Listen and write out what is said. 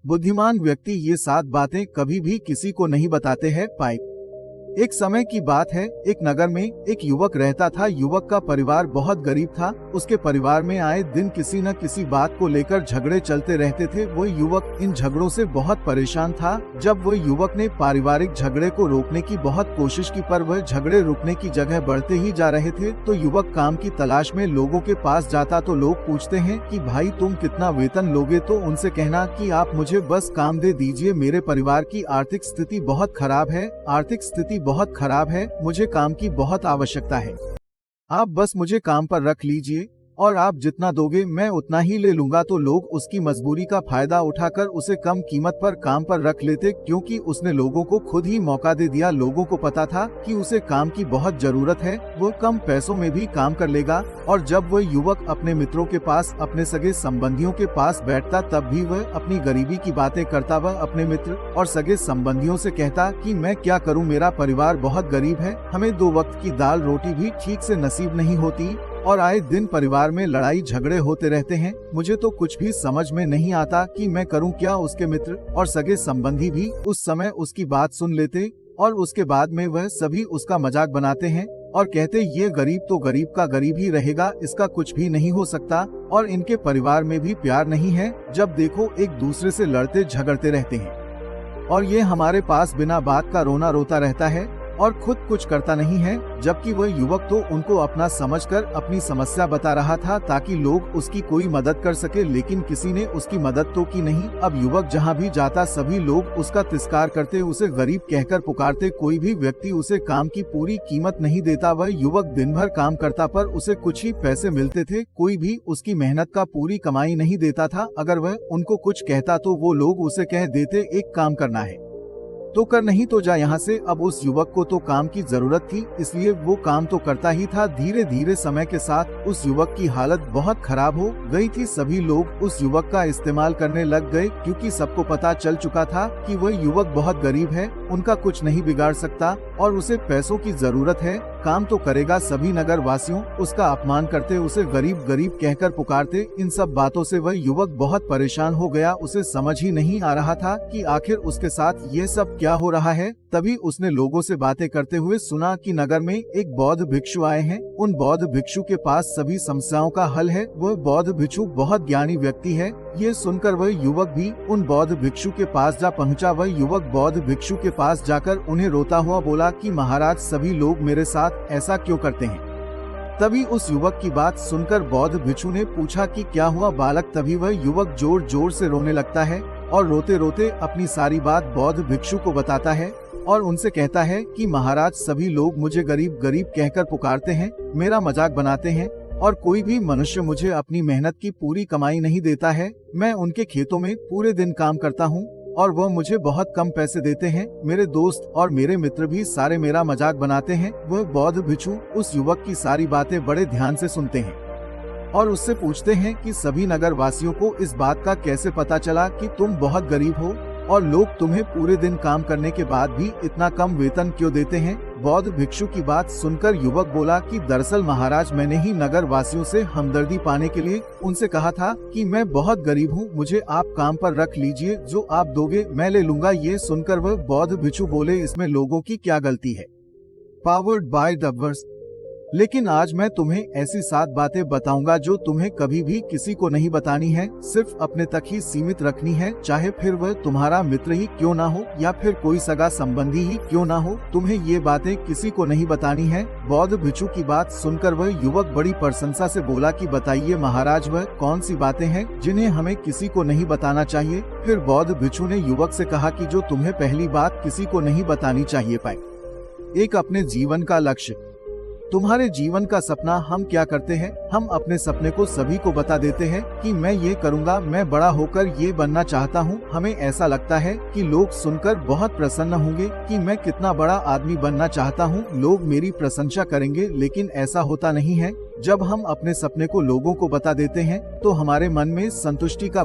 बुद्धिमान व्यक्ति ये 7 बातें कभी भी किसी को नहीं बताते हैं। पाइप। एक समय की बात है, एक नगर में एक युवक रहता था। युवक का परिवार बहुत गरीब था। उसके परिवार में आए दिन किसी न किसी बात को लेकर झगड़े चलते रहते थे। वो युवक इन झगड़ों से बहुत परेशान था। जब वो युवक ने पारिवारिक झगड़े को रोकने की बहुत कोशिश की, पर वह झगड़े रुकने की जगह बढ़ते ही जा रहे थे। तो युवक काम की तलाश में लोगों के पास जाता तो लोग पूछते हैं कि भाई तुम कितना वेतन लोगे, तो उनसे कहना कि आप मुझे बस काम दे दीजिए, मेरे परिवार की आर्थिक स्थिति बहुत खराब है, बहुत खराब है, मुझे काम की बहुत आवश्यकता है, आप बस मुझे काम पर रख लीजिए और आप जितना दोगे मैं उतना ही ले लूंगा। तो लोग उसकी मजबूरी का फायदा उठाकर उसे कम कीमत पर काम पर रख लेते, क्योंकि उसने लोगों को खुद ही मौका दे दिया। लोगों को पता था कि उसे काम की बहुत जरूरत है, वो कम पैसों में भी काम कर लेगा। और जब वह युवक अपने मित्रों के पास, अपने सगे संबंधियों के पास बैठता, तब भी वह अपनी गरीबी की बातें करता। वह अपने मित्र और सगे संबंधियों से कहता कि मैं क्या करूं, मेरा परिवार बहुत गरीब है, हमें 2 वक्त की दाल रोटी भी ठीक से नसीब नहीं होती और आए दिन परिवार में लड़ाई झगड़े होते रहते हैं। मुझे तो कुछ भी समझ में नहीं आता कि मैं करूं क्या। उसके मित्र और सगे संबंधी भी उस समय उसकी बात सुन लेते और उसके बाद में वह सभी उसका मजाक बनाते हैं और कहते ये गरीब तो गरीब का गरीब ही रहेगा, इसका कुछ भी नहीं हो सकता और इनके परिवार में भी प्यार नहीं है। जब देखो एक दूसरे से लड़ते झगड़ते रहते हैं और ये हमारे पास बिना बात का रोना रोता रहता है और खुद कुछ करता नहीं है। जबकि वह युवक तो उनको अपना समझकर अपनी समस्या बता रहा था ताकि लोग उसकी कोई मदद कर सके, लेकिन किसी ने उसकी मदद तो की नहीं। अब युवक जहाँ भी जाता सभी लोग उसका तिरस्कार करते, उसे गरीब कहकर पुकारते। कोई भी व्यक्ति उसे काम की पूरी कीमत नहीं देता। वह युवक दिन भर काम करता पर उसे कुछ ही पैसे मिलते थे। कोई भी उसकी मेहनत का पूरी कमाई नहीं देता था। अगर वह उनको कुछ कहता तो वो लोग उसे कह देते एक काम करना है तो कर, नहीं तो जा यहाँ से। अब उस युवक को तो काम की जरूरत थी, इसलिए वो काम तो करता ही था। धीरे धीरे समय के साथ उस युवक की हालत बहुत खराब हो गई थी। सभी लोग उस युवक का इस्तेमाल करने लग गए, क्योंकि सबको पता चल चुका था कि वह युवक बहुत गरीब है, उनका कुछ नहीं बिगाड़ सकता और उसे पैसों की जरूरत है। काम तो करेगा। सभी नगर वासियों उसका अपमान करते, उसे गरीब गरीब कहकर पुकारते। इन सब बातों से वह युवक बहुत परेशान हो गया। उसे समझ ही नहीं आ रहा था कि आखिर उसके साथ ये सब क्या हो रहा है। तभी उसने लोगों से बातें करते हुए सुना कि नगर में एक बौद्ध भिक्षु आए हैं। उन बौद्ध भिक्षु के पास सभी समस्याओं का हल है। वह बौद्ध भिक्षु बहुत ज्ञानी व्यक्ति है। ये सुनकर वह युवक भी उन बौद्ध भिक्षु के पास जा पहुंचा। वह युवक बौद्ध भिक्षु के पास जाकर उन्हें रोता हुआ बोला कि महाराज, सभी लोग मेरे साथ ऐसा क्यों करते हैं। तभी उस युवक की बात सुनकर बौद्ध भिक्षु ने पूछा कि क्या हुआ बालक। तभी वह युवक जोर जोर से रोने लगता है और रोते रोते अपनी सारी बात बौद्ध भिक्षु को बताता है और उनसे कहता है कि महाराज, सभी लोग मुझे गरीब गरीब कहकर पुकारते हैं, मेरा मजाक बनाते हैं और कोई भी मनुष्य मुझे अपनी मेहनत की पूरी कमाई नहीं देता है। मैं उनके खेतों में पूरे दिन काम करता हूँ और वह मुझे बहुत कम पैसे देते हैं। मेरे दोस्त और मेरे मित्र भी सारे मेरा मजाक बनाते हैं। वह बौद्ध भिक्षु उस युवक की सारी बातें बड़े ध्यान से सुनते हैं और उससे पूछते हैं कि सभी नगर वासियों को इस बात का कैसे पता चला कि तुम बहुत गरीब हो और लोग तुम्हें पूरे दिन काम करने के बाद भी इतना कम वेतन क्यों देते हैं। बौद्ध भिक्षु की बात सुनकर युवक बोला कि दरअसल महाराज, मैंने ही नगर वासियों से हमदर्दी पाने के लिए उनसे कहा था कि मैं बहुत गरीब हूँ, मुझे आप काम पर रख लीजिए, जो आप दोगे मैं ले लूंगा। ये सुनकर वह बौद्ध भिक्षु बोले, इसमें लोगों की क्या गलती है। Powered by dubbers. लेकिन आज मैं तुम्हें ऐसी 7 बातें बताऊंगा जो तुम्हें कभी भी किसी को नहीं बतानी है, सिर्फ अपने तक ही सीमित रखनी है। चाहे फिर वह तुम्हारा मित्र ही क्यों ना हो या फिर कोई सगा संबंधी ही क्यों ना हो, तुम्हें ये बातें किसी को नहीं बतानी है। बौद्ध भिक्षु की बात सुनकर वह युवक बड़ी प्रशंसा से बोला कि बताइए महाराज, वह कौन सी बातें हैं जिन्हें हमें किसी को नहीं बताना चाहिए। फिर बौद्ध भिक्षु ने युवक से कहा कि जो तुम्हें पहली बात किसी को नहीं बतानी चाहिए। पाए एक, अपने जीवन का लक्ष्य। तुम्हारे जीवन का सपना हम क्या करते हैं, हम अपने सपने को सभी को बता देते हैं कि मैं ये करूँगा, मैं बड़ा होकर ये बनना चाहता हूँ। हमें ऐसा लगता है कि लोग सुनकर बहुत प्रसन्न होंगे कि मैं कितना बड़ा आदमी बनना चाहता हूँ, लोग मेरी प्रशंसा करेंगे। लेकिन ऐसा होता नहीं है। जब हम अपने सपने को लोगों को बता देते हैं तो हमारे मन में संतुष्टि का